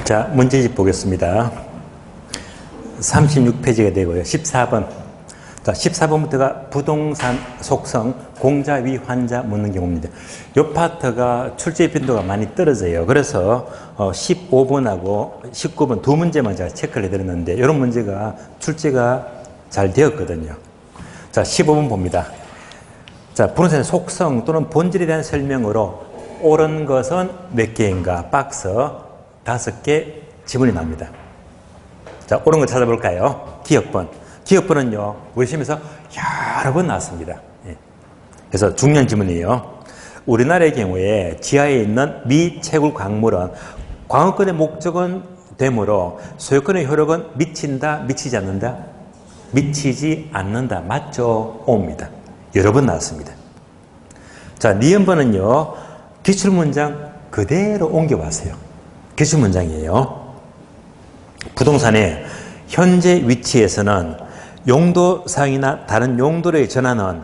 자, 문제집 보겠습니다. 36페이지가 되고요. 14번. 자, 14번부터가 부동산 속성, 공자 위 환자 묻는 경우입니다. 이 파트가 출제 빈도가 많이 떨어져요. 그래서 15번하고 19번 두 문제만 제가 체크를 해드렸는데 이런 문제가 출제가 잘 되었거든요. 자, 15번 봅니다. 자, 부동산의 속성 또는 본질에 대한 설명으로 옳은 것은 몇 개인가? 박스 5개 지문이 나옵니다. 자, 옳은 거 찾아볼까요? 기억번. 기억번은요, 우리 시험에서 여러 번 나왔습니다. 예. 그래서 중요한 지문이에요. 우리나라의 경우에 지하에 있는 미채굴 광물은 광업권의 목적은 되므로 소유권의 효력은 미친다, 미치지 않는다? 미치지 않는다. 맞죠? O입니다. 여러 번 나왔습니다. 자, 니은번은요, 기출문장 그대로 옮겨봤어요. 기출문장이에요. 부동산의 현재 위치에서는 용도상이나 다른 용도를 전하는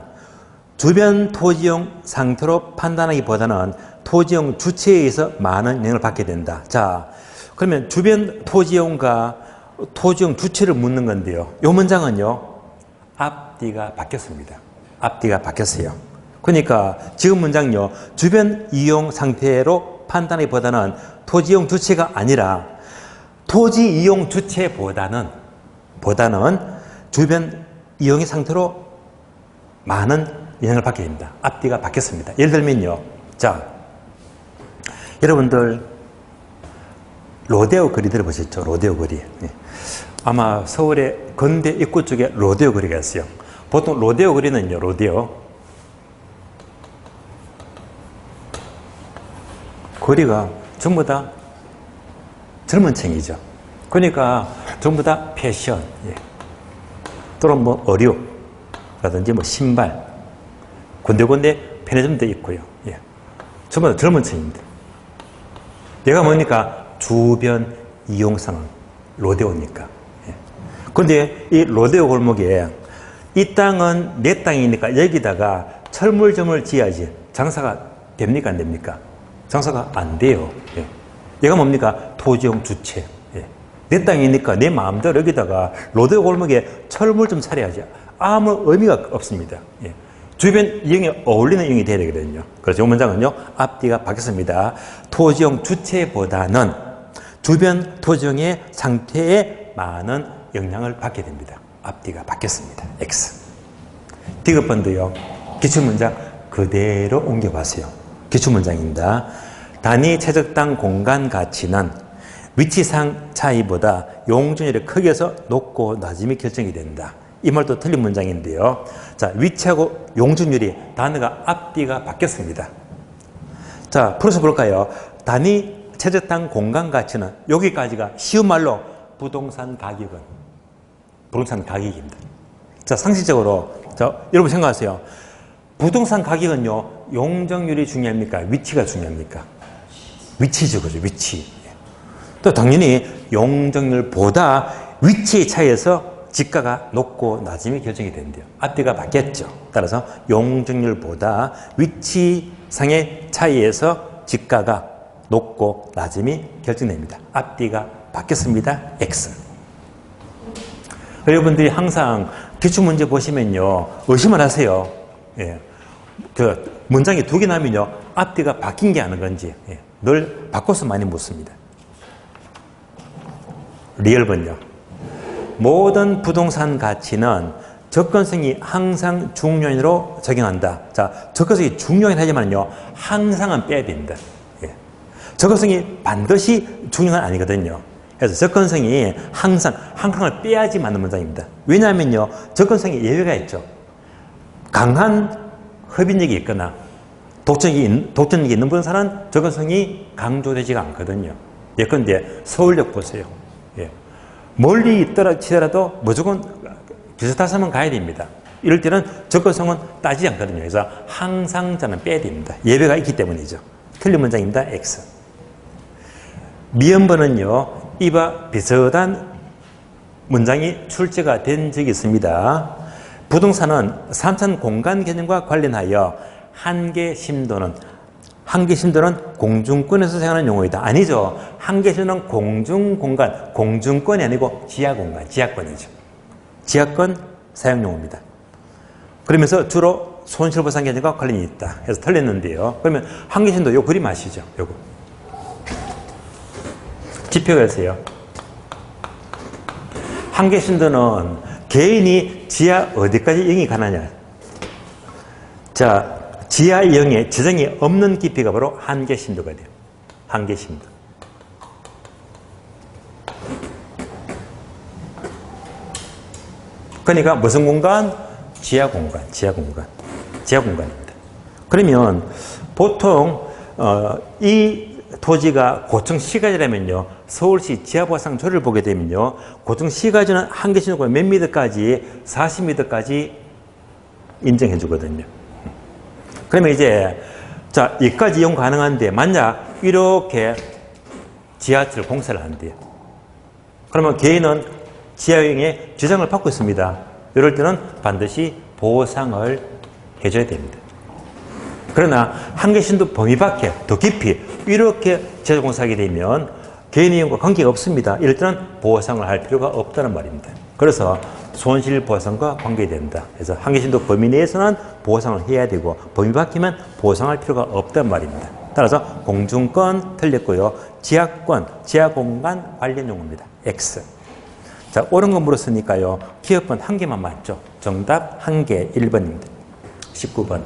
주변 토지용 상태로 판단하기보다는 토지용 주체에 의해서 많은 영향을 받게 된다. 자, 그러면 주변 토지용과 토지용 주체를 묻는 건데요. 이 문장은요, 앞뒤가 바뀌었습니다. 앞뒤가 바뀌었어요. 그러니까 지금 문장요, 주변 이용 상태로 판단하기보다는 토지용 주체가 아니라 토지 이용 주체보다는 주변 이용의 상태로 많은 영향을 받게 됩니다. 앞뒤가 바뀌었습니다. 예를 들면요. 자, 여러분들 로데오 거리 들어보셨죠? 로데오 거리. 네. 아마 서울의 건대 입구 쪽에 로데오 거리가 있어요. 보통 로데오 거리는요. 로데오 거리가 전부 다 젊은 층이죠. 그러니까 전부 다 패션, 예. 또는 뭐 의류라든지 뭐 신발, 군데군데 편의점도 있고요. 예. 전부 다 젊은 층입니다. 얘가 뭡니까? 주변 이용 상황, 로데오니까. 예. 그런데 이 로데오 골목에 이 땅은 내 땅이니까 여기다가 철물점을 지어야지 장사가 됩니까? 안 됩니까? 장사가 안 돼요. 예. 얘가 뭡니까? 토지용 주체. 예. 내 땅이니까 내 마음대로 여기다가 로데오 골목에 철물점 차려야지. 아무 의미가 없습니다. 예. 주변 이용에 어울리는 이용이 돼야 되거든요. 그래서 이 문장은요, 앞뒤가 바뀌었습니다. 토지용 주체보다는 주변 토지용의 상태에 많은 영향을 받게 됩니다. 앞뒤가 바뀌었습니다. X. 디귿번도요, 기출문장 그대로 옮겨봤어요. 기출문장입니다. 단위 최적당 공간 가치는 위치상 차이보다 용적률의 크기에서 높고 낮음이 결정이 된다. 이 말도 틀린 문장인데요. 자, 위치하고 용적률이 단어가 앞뒤가 바뀌었습니다. 자, 풀어서 볼까요? 단위 최적당 공간 가치는 여기까지가 쉬운 말로 부동산 가격입니다. 자, 상식적으로 자, 여러분 생각하세요. 부동산 가격은요, 용적률이 중요합니까? 위치가 중요합니까? 위치죠, 그죠? 위치. 또 당연히 용적률보다 위치의 차이에서 지가가 높고 낮음이 결정이 된대요. 앞뒤가 바뀌었죠. 따라서 용적률보다 위치상의 차이에서 지가가 높고 낮음이 결정됩니다. 앞뒤가 바뀌었습니다. X. 여러분들이 항상 기출문제 보시면요, 의심을 하세요. 예. 그 문장이 두 개 나면요, 앞뒤가 바뀐 게 아닌 건지, 예. 늘 바꿔서 많이 묻습니다. 리얼번요. 모든 부동산 가치는 접근성이 항상 중요인으로 적용한다. 자, 접근성이 중요하긴 하지만요, 항상은 빼야 됩니다. 예. 접근성이 반드시 중요한 건 아니거든요. 그래서 접근성이 항상을 빼야지 맞는 문장입니다. 왜냐하면요, 접근성이 예외가 있죠. 강한 흡인력이 있거나 독점력이 있는 부동산은 접근성이 강조되지가 않거든요. 예컨대 서울역 보세요. 예. 멀리 있더라 치더라도 무조건 기숙타선은 가야 됩니다. 이럴 때는 접근성은 따지지 않거든요. 그래서 항상자는 빼야 됩니다. 예외가 있기 때문이죠. 틀린 문장입니다. X. 미음번은요, 이와 비슷한 문장이 출제가 된 적이 있습니다. 부동산은 3차 공간 개념과 관련하여 한계 심도는 한계심도는 공중권에서 사용하는 용어이다. 아니죠. 한계심도는 공중공간, 공중권이 아니고 지하공간, 지하권이죠. 지하권 사용 용어입니다. 그러면서 주로 손실보상계정과 관련이 있다 해서 틀렸는데요. 그러면 한계심도 요 그림 아시죠? 요거 지표가 있어요. 한계심도는 개인이 지하 어디까지 영이 가느냐. 자, 지하 영에 지정이 없는 깊이가 바로 한계심도가 돼요. 한계심도. 그러니까 무슨 공간? 지하 공간, 지하 공간, 지하 공간입니다. 그러면 보통 이 토지가 고층 시가지라면요, 서울시 지하보상 조례를 보게 되면요, 고층 시가지는 한계심도가 몇 미터까지, 40미터까지 인정해 주거든요. 그러면 이제 자, 여기까지 이용 가능한데 만약 이렇게 지하철 공사를 한대요. 그러면 개인은 지하용에 지정을 받고 있습니다. 이럴 때는 반드시 보상을 해줘야 됩니다. 그러나 한계심도 범위 밖에 더 깊이 이렇게 지하공사하게 되면 개인 이용과 관계가 없습니다. 이럴 때는 보상을 할 필요가 없다는 말입니다. 그래서 손실보상과 관계된다. 그래서 한계심도 범위 내에서는 보상을 해야 되고 범위 밖이면 보상할 필요가 없단 말입니다. 따라서 공중권 틀렸고요. 지하권, 지하공간 관련 용어입니다. X. 자, 옳은 거 물었으니까요. 기업은 한 개만 맞죠. 정답 한 개 1번입니다. 19번.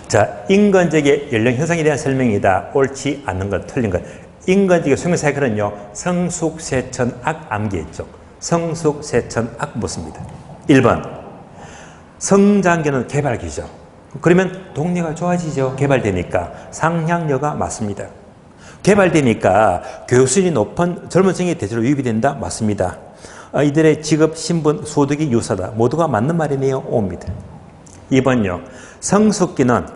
자, 인건적의 연령 현상에 대한 설명이다. 옳지 않는 것, 틀린 것. 인건적의 수명 사이클은요. 성숙, 세천, 악, 암기했죠. 성숙, 세천, 악 묻습니다. 1번. 성장기는 개발기죠. 그러면 동네가 좋아지죠. 개발되니까. 상향여가 맞습니다. 개발되니까 교육수준이 높은 젊은 층이 대체로 유입이 된다. 맞습니다. 이들의 직업, 신분, 소득이 유사다. 모두가 맞는 말이네요. 옵니다. 2번요. 성숙기는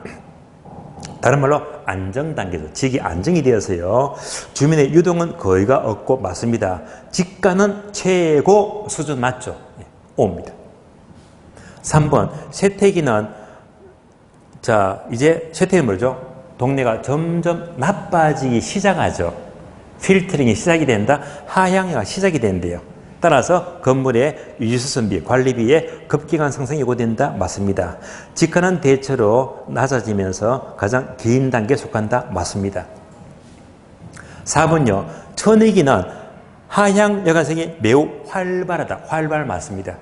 다른 말로 안정단계죠. 직이 안정이 되어서요. 주민의 유동은 거의가 없고 맞습니다. 집가는 최고 수준 맞죠. 옵니다. 3번. 쇠퇴기는 자, 이제 쇠퇴기는 뭐죠? 동네가 점점 나빠지기 시작하죠. 필터링이 시작이 된다. 하향화가 시작이 된대요. 따라서 건물의 유지수선비, 관리비의 급격한 상승이 예고된다. 맞습니다. 집가는 대체로 낮아지면서 가장 긴 단계에 속한다. 맞습니다. 4번요. 천이기는 하향 여간성이 매우 활발하다. 활발 맞습니다.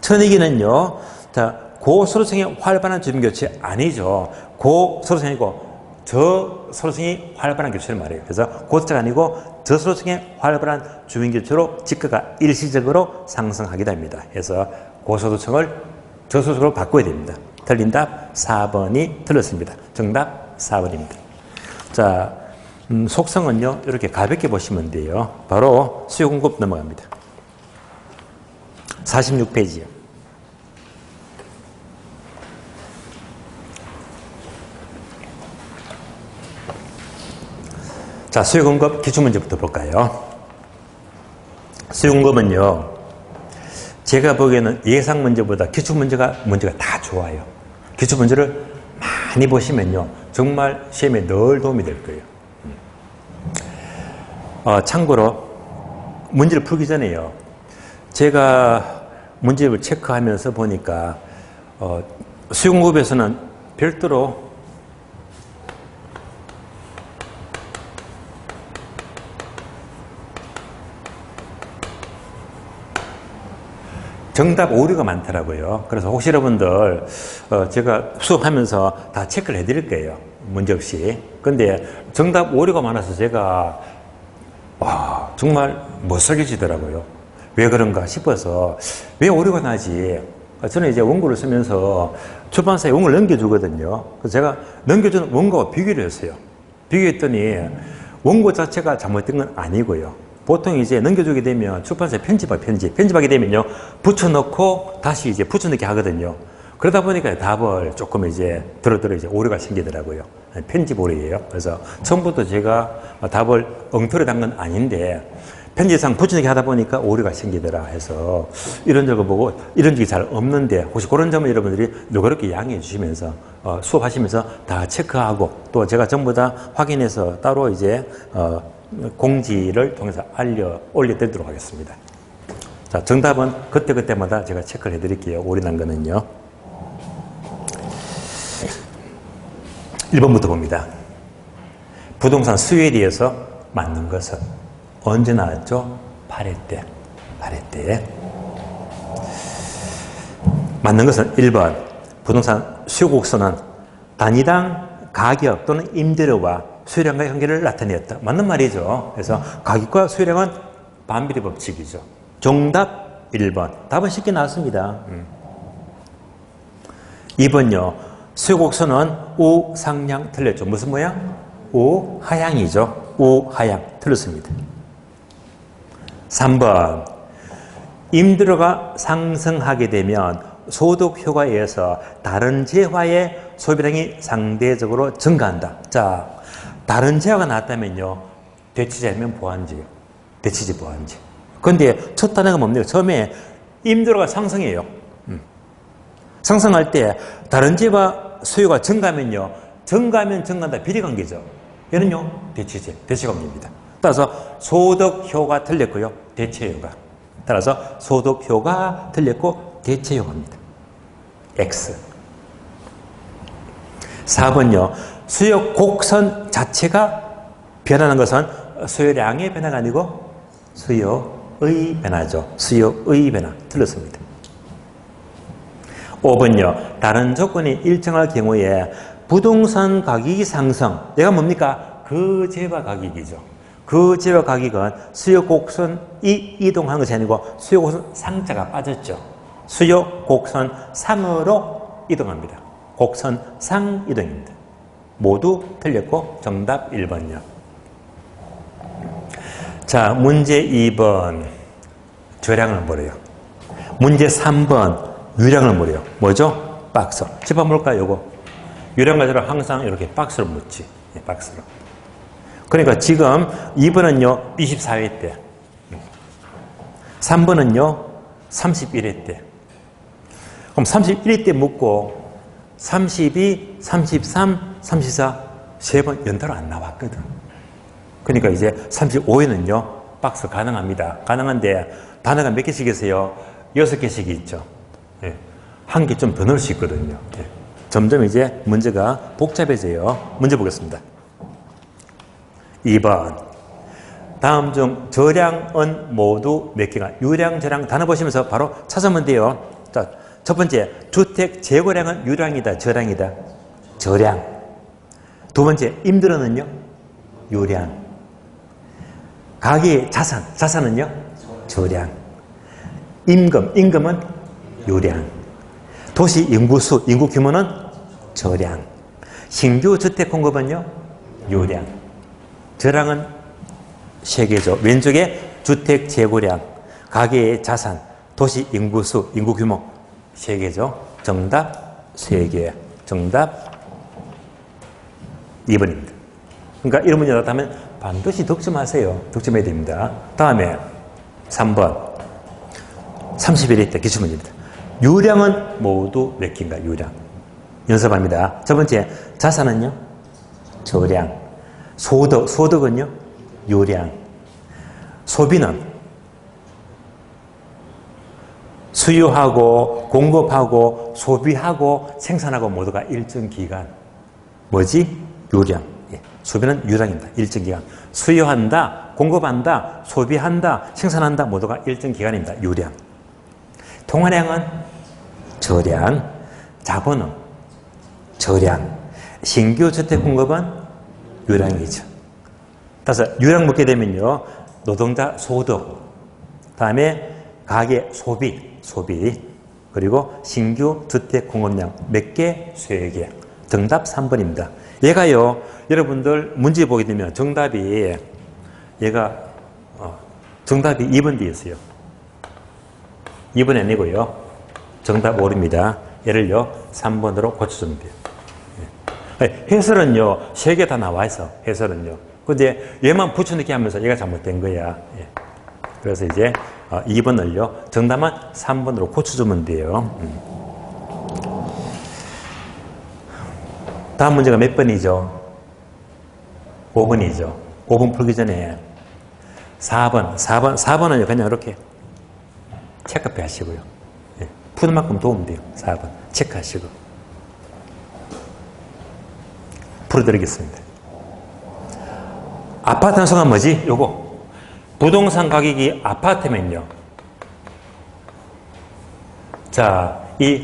천이기는요. 자, 고소득층의 활발한 주민교체 아니죠. 고소득층이고 저소득층이 활발한 교체를 말해요. 그래서 고소득층 아니고 저소득층의 활발한 주민교체로 집가가 일시적으로 상승하게 됩니다. 그래서 고소득층을 저소득층으로 바꿔야 됩니다. 틀린 답 4번이 틀렸습니다. 정답 4번입니다. 자, 속성은요. 이렇게 가볍게 보시면 돼요. 바로 수요 공급 넘어갑니다. 46페이지요. 자, 수요공급 기출문제부터 볼까요? 수요공급은요, 제가 보기에는 예상문제보다 기출문제가 다 좋아요. 기출문제를 많이 보시면요, 정말 시험에 늘 도움이 될 거예요. 참고로, 문제를 풀기 전에요, 제가 문제를 체크하면서 보니까, 수요공급에서는 별도로 정답 오류가 많더라고요. 그래서 혹시 여러분들 제가 수업하면서 다 체크를 해드릴 거예요. 문제없이. 근데 정답 오류가 많아서 제가 정말 못살게지더라고요. 왜 그런가 싶어서 왜 오류가 나지? 저는 이제 원고를 쓰면서 출판사에 원고를 넘겨주거든요. 그래서 제가 넘겨주는 원고와 비교를 했어요. 비교했더니 원고 자체가 잘못된 건 아니고요. 보통 이제 넘겨주게 되면 출판사에 편집하게 되면요. 붙여넣고 다시 이제 붙여넣기 하거든요. 그러다 보니까 답을 조금 이제 들어 이제 오류가 생기더라고요. 편집 오류예요. 그래서 처음부터 제가 답을 엉터리 단 건 아닌데 편지상 붙여넣기 하다 보니까 오류가 생기더라 해서 이런 적을 보고 이런 적이 잘 없는데 혹시 그런 점을 여러분들이 누그럽게 양해해 주시면서 수업하시면서 다 체크하고 또 제가 전부 다 확인해서 따로 이제 공지를 통해서 올려드리도록 하겠습니다. 자, 정답은 그때그때마다 제가 체크를 해드릴게요. 오류 난 거는요. 1번부터 봅니다. 부동산 수요에 대해서 맞는 것은 언제 나왔죠? 8회 때. 8회 때에. 맞는 것은 1번. 부동산 수요 곡선은 단위당 가격 또는 임대료와 수요량과의 관계를 나타내었다. 맞는 말이죠. 그래서 가격과 수요량은 반비례 법칙이죠. 정답 1번. 답은 쉽게 나왔습니다. 2번요. 수요 곡선은 우상향 틀렸죠. 무슨 모양? 우하향이죠. 우하향 틀렸습니다. 3번. 임대료가 상승하게 되면 소득 효과에 의해서 다른 재화의 소비량이 상대적으로 증가한다. 자, 다른 재화가 나왔다면요. 대치제면 보완제요. 대치제 보완제. 그런데 첫 단어가 뭡니까? 처음에 임대료가 상승해요. 상승할 때 다른 재화 수요가 증가하면요. 증가하면 증가한다. 비례관계죠. 얘는요. 대치제, 대치관계입니다. 따라서 소득효가 틀렸고요. 대체효가. 따라서 소득효가 틀렸고 대체효과입니다. X. 4번요. 수요 곡선 자체가 변하는 것은 수요량의 변화가 아니고 수요의 변화죠. 수요의 변화. 틀렸습니다. 5번요. 다른 조건이 일정할 경우에 부동산 가격이 상승. 얘가 뭡니까? 그 재화 가격이죠. 그 재화 가격은 수요 곡선이 이동하는 것이 아니고 수요 곡선 상자가 빠졌죠. 수요 곡선 상으로 이동합니다. 곡선 상 이동입니다. 모두 틀렸고 정답 1번이요. 자, 문제 2번 저량을 물어요. 문제 3번 유량을 물어요. 뭐죠? 박스. 짚어볼까요? 요거. 유량과 저랑 항상 이렇게 박스로 묻지. 네, 박스로. 그러니까 지금 2번은요 24회 때, 3번은요 31회 때. 그럼 31회 때 묻고 32, 33, 34 세 번 연달아 안 나왔거든. 그러니까 이제 35회는요 박스 가능합니다. 가능한데 단어가 몇 개씩 있어요? 6개씩 있죠. 네. 한 개 좀 더 넣을 수 있거든요. 네. 점점 이제 문제가 복잡해져요. 문제 보겠습니다. 2번. 다음 중 저량은 모두 몇 개가? 유량, 저량 단어 보시면서 바로 찾으면 돼요. 자, 첫 번째, 주택 재고량은 유량이다, 저량이다? 저량. 두 번째, 임대료는요? 유량. 가계 자산, 자산은요? 저량. 임금은 유량. 도시 인구수, 인구 규모는 저량. 신규 주택 공급은요? 유량. 저량은 세 개죠. 왼쪽에 주택 재고량, 가계의 자산, 도시 인구수, 인구 규모 세 개죠. 정답 세 개. 정답 2번입니다. 그러니까 이런 문제 나타나면 반드시 득점하세요. 득점해야 됩니다. 다음에 3번 31회 때 기출문제입니다. 유량은 모두 몇 개인가? 유량. 연습합니다. 첫 번째 자산은요? 저량. 소득은요? 유량. 소비는 수요하고 공급하고 소비하고 생산하고 모두가 일정 기간. 뭐지? 유량. 예. 소비는 유량입니다. 일정 기간. 수요한다, 공급한다, 소비한다, 생산한다 모두가 일정 기간입니다. 유량. 통화량은 저량. 자본은 저량. 신규 주택 공급은 유량이죠. 따라서 유량 묻게 되면요. 노동자 소득, 다음에 가계 소비, 그리고 신규 주택 공급량 몇 개? 3개. 정답 3번입니다. 얘가요. 여러분들 문제 보게 되면 정답이 얘가 정답이 2번 뒤에 있어요. 2번이 아니고요. 정답 5입니다. 얘를요. 3번으로 고쳐주면 돼요. 해설은요, 3개 다 나와 있어. 해설은요. 근데 얘만 붙여넣기 하면서 얘가 잘못된 거야. 예. 그래서 이제 2번을요. 정답은 3번으로 고쳐주면 돼요. 다음 문제가 몇 번이죠? 5번이죠. 5번 풀기 전에 4번은요. 그냥 이렇게 체크해 하시고요. 예, 푸는 만큼 도움 돼요. 4번 체크하시고 풀어드리겠습니다. 아파트 단수가 뭐지? 요거 부동산 가격이 아파트면요. 자, 이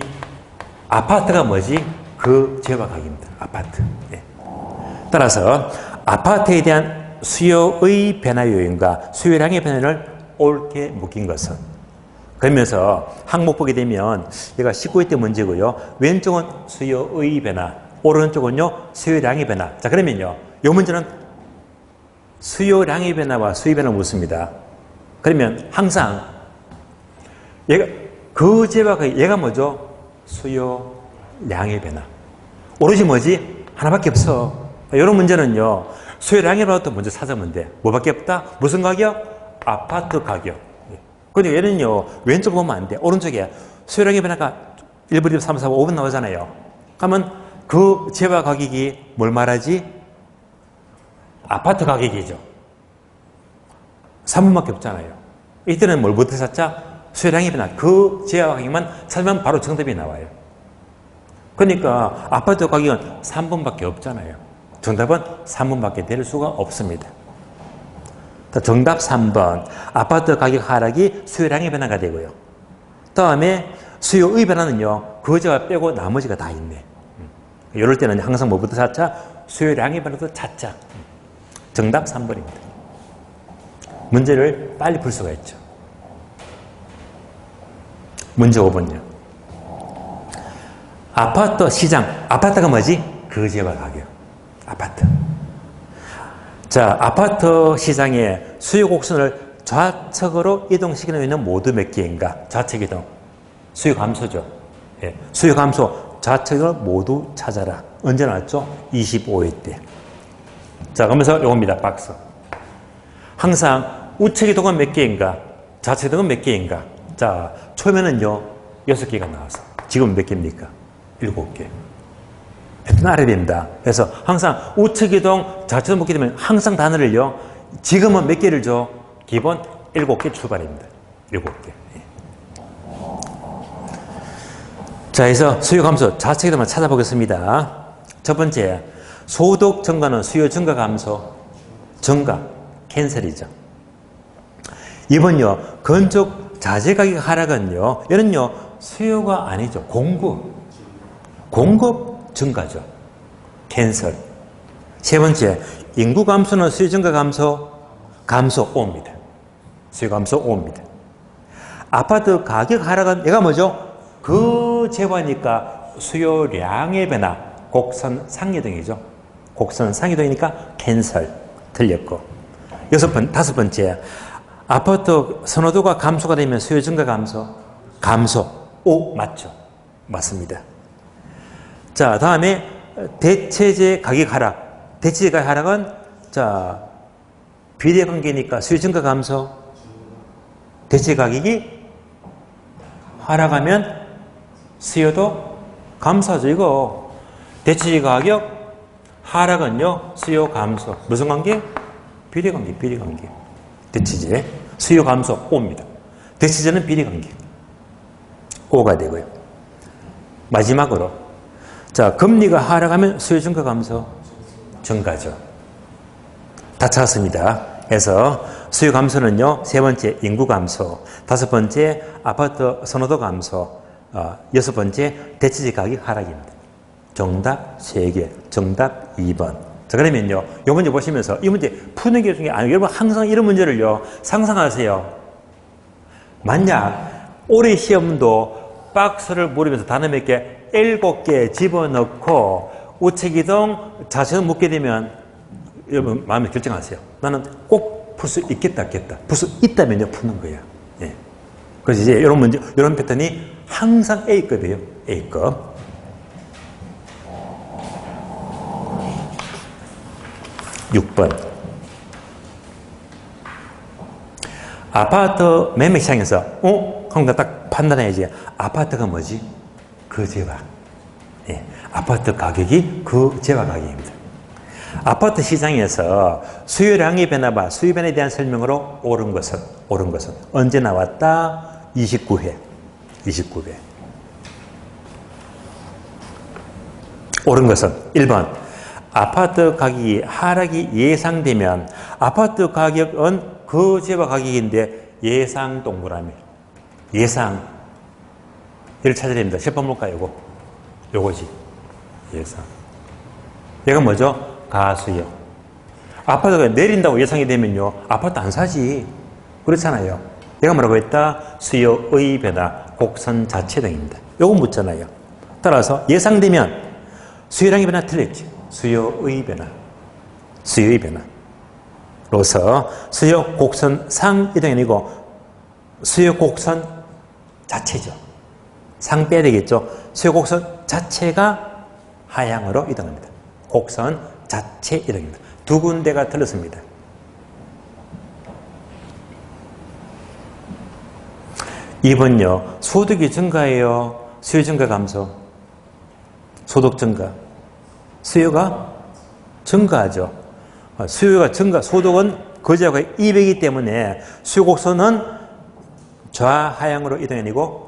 아파트가 뭐지? 그 재화 가격입니다. 아파트. 예. 따라서 아파트에 대한 수요의 변화 요인과 수요량의 변화를 옳게 묶인 것은, 그러면서 항목 보게 되면 얘가 19회 때 문제고요. 왼쪽은 수요의 변화, 오른쪽은요 수요량의 변화. 자, 그러면요 이 문제는 수요량의 변화와 수요의 변화를 묻습니다. 그러면 항상 얘가 그 재화가 얘가 뭐죠? 수요량의 변화. 오로지 뭐지? 하나밖에 없어. 이런 문제는요 수요량의 변화부터 먼저 찾으면 돼. 뭐밖에 없다? 무슨 가격? 아파트 가격. 그러니까 얘는요 왼쪽 보면 안 돼. 오른쪽에 수요량의 변화가 1분, 2분, 3분, 4분, 5분 나오잖아요. 그러면 그 재화 가격이 뭘 말하지? 아파트 가격이죠. 3분밖에 없잖아요. 이때는 뭘부터 찾자? 수요량의 변화. 그 재화 가격만 찾으면 바로 정답이 나와요. 그러니까 아파트 가격은 3분밖에 없잖아요. 정답은 3분밖에 될 수가 없습니다. 정답 3번. 아파트 가격 하락이 수요량의 변화가 되고요. 다음에 수요의 변화는요. 그 재화 빼고 나머지가 다 있네. 이럴 때는 항상 뭐부터 찾자? 수요량의 변화부터 찾자. 정답 3번입니다. 문제를 빨리 풀 수가 있죠. 문제 5번요. 아파트 시장. 아파트가 뭐지? 그 재화 가격. 아파트. 자, 아파트 시장의 수요 곡선을 좌측으로 이동시키는 요인은 모두 몇 개인가? 좌측 이동. 수요 감소죠. 예. 수요 감소. 좌측을 모두 찾아라. 언제 나왔죠? 25회 때. 자, 그러면서 요겁니다. 박스. 항상 우측 이동은 몇 개인가? 좌측 이동은 몇 개인가? 자, 처음에는요 6개가 나와서 지금 몇 개입니까? 7개. 패턴 알아야 됩니다. 그래서 항상 우측 이동, 좌측 이동 먹게 되면 항상 단어를요 지금은 몇 개를 줘? 기본 7개 출발입니다. 7개. 자, 그래서 수요 감소, 좌측 이동만 찾아보겠습니다. 첫 번째, 소득 증가는 수요 증가 감소, 증가, 캔슬이죠. 2번요, 건축 자재 가격 하락은요, 얘는요, 수요가 아니죠. 공급 증가죠. 캔슬. 세 번째, 인구 감소는 수요 증가 감소, 감소 5입니다. 수요 감소 5입니다. 아파트 가격 하락은 얘가 뭐죠? 그 재화니까 수요량의 변화, 곡선 상이동이죠. 곡선 상이동이니까 캔슬. 틀렸고. 다섯 번째, 아파트 선호도가 감소가 되면 수요 증가 감소, 감소. 오, 맞죠? 맞습니다. 자, 다음에 대체재 가격 하락. 대체재 가격 하락은 자, 비례 관계니까 수요 증가 감소. 대체 가격이 하락하면 수요도 감소하죠. 이거 대체재 가격 하락은요 수요 감소. 무슨 관계? 비례 관계. 대체재 수요 감소 5입니다. 대체재는 비례 관계 5가 되고요. 마지막으로 자, 금리가 하락하면 수요 증가 감소 증가죠. 다 찾았습니다. 그래서 수요 감소는요, 세 번째 인구 감소, 다섯 번째 아파트 선호도 감소, 여섯 번째 대체재 가격 하락입니다. 정답 3개, 정답 2번. 자, 그러면요, 이 문제 보시면서 이 문제 푸는 게 중에 아니에요. 여러분 항상 이런 문제를요, 상상하세요. 만약 올해 시험도 박스를 물으면서 단어 몇 개, 7개 집어넣고 우측 이동, 좌측 묶게 되면 여러분 마음에 결정하세요. 나는 꼭 풀 수 있겠다, 없겠다. 풀 수 있다면요, 푸는 거야. 예. 그래서 이제 이런 문제, 이런 패턴이 항상 A급이에요. A급. (6번) 아파트 매매 시장에서 그런가 딱 판단해야지. 아파트가 뭐지? 거제와. 예, 아파트 가격이 거제와 가격입니다. 아파트 시장에서 수요량의 변화와 수요 변화에 대한 설명으로 옳은 것은 언제 나왔다? 29회. 옳은 것은 1번 아파트 가격이 하락이 예상되면 아파트 가격은 거제와 가격인데 예상 동그라미 예상 이를 찾아야 됩니다. 10번 볼까요? 요거지 예상. 얘가 뭐죠? 가수요. 아파트가 내린다고 예상이 되면요 아파트 안 사지. 그렇잖아요. 얘가 뭐라고 했다? 수요의 변화, 곡선 자체 등입니다. 요거 묻잖아요. 따라서 예상되면 수요량의 변화 틀렸지. 수요의 변화로서 수요 곡선 상 이동이 아니고 수요 곡선 자체죠. 상 빼야 되겠죠. 수요 곡선 자체가 하향으로 이동합니다. 곡선 자체 이동입니다. 두 군데가 틀렸습니다. 2번요. 소득이 증가해요. 수요 증가 감소. 소득 증가. 수요가 증가하죠. 수요가 증가, 소득은 거제하고 200이기 때문에 수요 곡선은 좌하향으로 이동이 아니고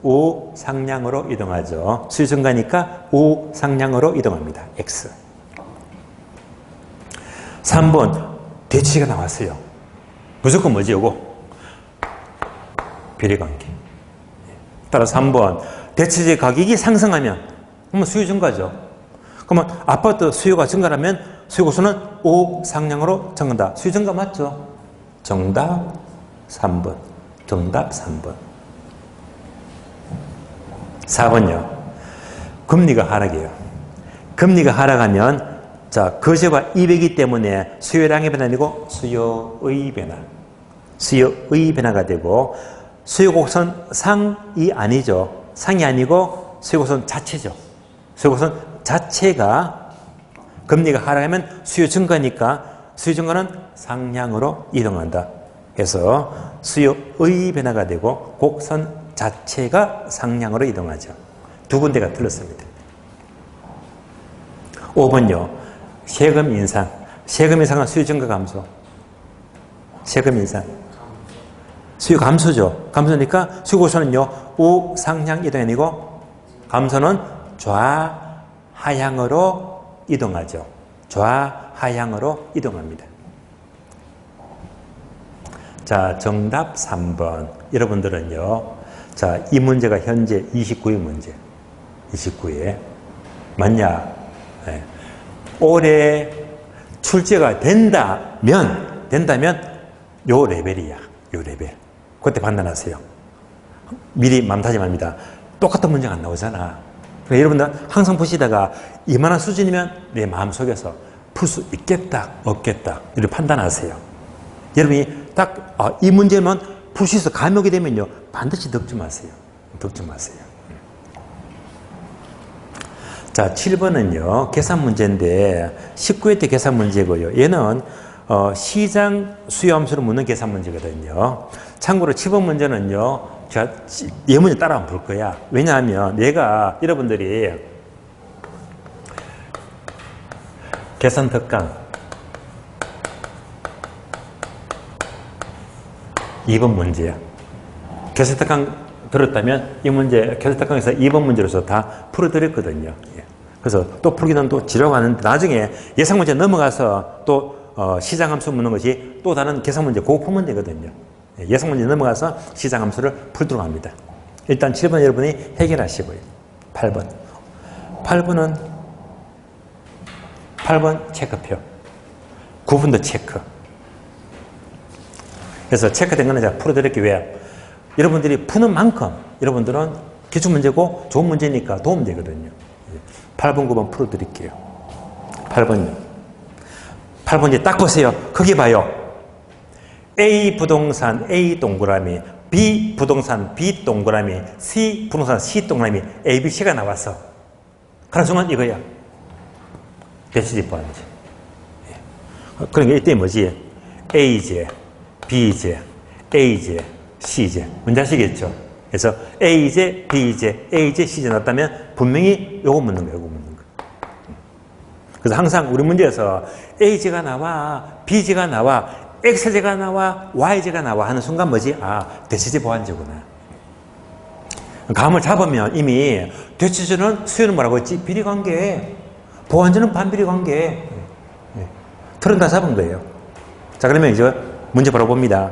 우상향으로 이동하죠. 수요 증가니까 우상향으로 이동합니다. X. 3번 대치가 나왔어요. 무조건 뭐지 요거? 비례관계. 따라서 3번 대치재 가격이 상승하면 그러면 수요 증가죠. 그러면 아파트 수요가 증가하면 수요 곡선은 우상향으로 증가한다. 수요 증가 맞죠? 정답 3번. 정답 3번. 4번요. 금리가 하락이에요. 금리가 하락하면 자, 거제와 200이기 때문에 수요량의 변화 아니고 수요의 변화. 수요의 변화가 되고 수요 곡선 상이 아니죠. 상이 아니고 수요 곡선 자체죠. 수요 곡선 자체가 금리가 하락하면 수요 증가니까 수요 증가는 상향으로 이동한다. 그래서 수요의 변화가 되고 곡선 자체가 상향으로 이동하죠. 두 군데가 틀렸습니다. 5번요. 세금 인상. 세금 인상은 수요 증가 감소. 세금 인상. 수요 감소죠. 감소니까 수요 곡선은요. 우상향 이동이 아니고 감소는 좌하향으로 이동하죠. 좌하향으로 이동합니다. 자, 정답 3번. 여러분들은요. 자, 이 문제가 현재 29의 문제. 29에. 맞냐? 네. 올해 출제가 된다면 요 레벨이야. 요 레벨. 그때 판단하세요. 미리 맘 타지 맙니다. 똑같은 문제가 안 나오잖아. 그러니까 여러분들 항상 보시다가 이만한 수준이면 내 마음속에서 풀 수 있겠다, 없겠다. 이렇게 판단하세요. 여러분이 딱 이 문제만 풀 수 있어 감이 되면요. 반드시 득점하세요. 득점하세요. 자, 7번은요. 계산 문제인데 19회 때 계산 문제고요. 얘는 시장 수요 함수를 묻는 계산 문제거든요. 참고로 7번 문제는요. 제가 얘 문제 따라 한번 볼 거야. 왜냐하면 얘가 여러분들이 계산 특강 2번 문제야. 계산 특강 들었다면 이 문제 계산 특강에서 2번 문제로서 다 풀어드렸거든요. 그래서 또 풀기는 또 지려고 하는데 나중에 예상 문제 넘어가서 또 시장 함수 묻는 것이 또 다른 계산 문제 고급 문제거든요. 예상 문제 넘어가서 시장 함수를 풀도록 합니다. 일단 7번 여러분이 해결하시고요. 8번. 8번 체크표. 9번도 체크. 그래서 체크된 거는 제가 풀어드릴게요. 왜? 여러분들이 푸는 만큼 여러분들은 기출문제고 좋은 문제니까 도움되거든요. 8번, 9번 풀어드릴게요. 8번요. 8번 이제 딱 보세요. 크게 봐요. A 부동산 A 동그라미, B 부동산 B 동그라미, C 부동산 C 동그라미, A, B, C가 나왔어. 그런 순간 이거야. 대치집 보안지. 그러니까 이때 뭐지? A제, B제, A제, C제. 뭔지 아시겠죠? 그래서 A제, B제, A제, C제 나왔다면 분명히 요거 묻는 거예요. 요거 묻는 거. 그래서 항상 우리 문제에서 A제가 나와, B제가 나와, X제가 나와, Y제가 나와 하는 순간 뭐지? 아, 대체제 보완제구나. 감을 잡으면 이미 대체제는 수요는 뭐라고 했지? 비리관계. 보완제는 반비리관계. 틀은 다 잡은 거예요. 자, 그러면 이제 문제 바로 봅니다.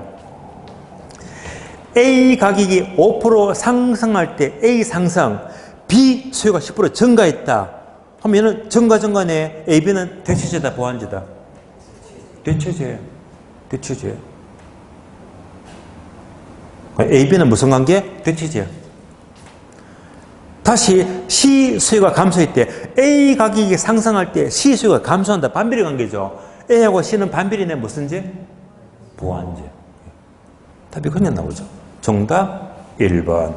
A 가격이 5% 상승할 때 A 상승, B 수요가 10% 증가했다 하면은 증가내 AB는 대체제다, 보완제다? 대체제. 대체제. AB는 무슨 관계? 대체제. 다시 C 수요가 감소할 때 A 가격이 상승할 때 C 수요가 감소한다. 반비리 관계죠. A하고 C는 반비리네. 무슨 제? 보완제. 답이 그냥 나오죠. 정답 1번.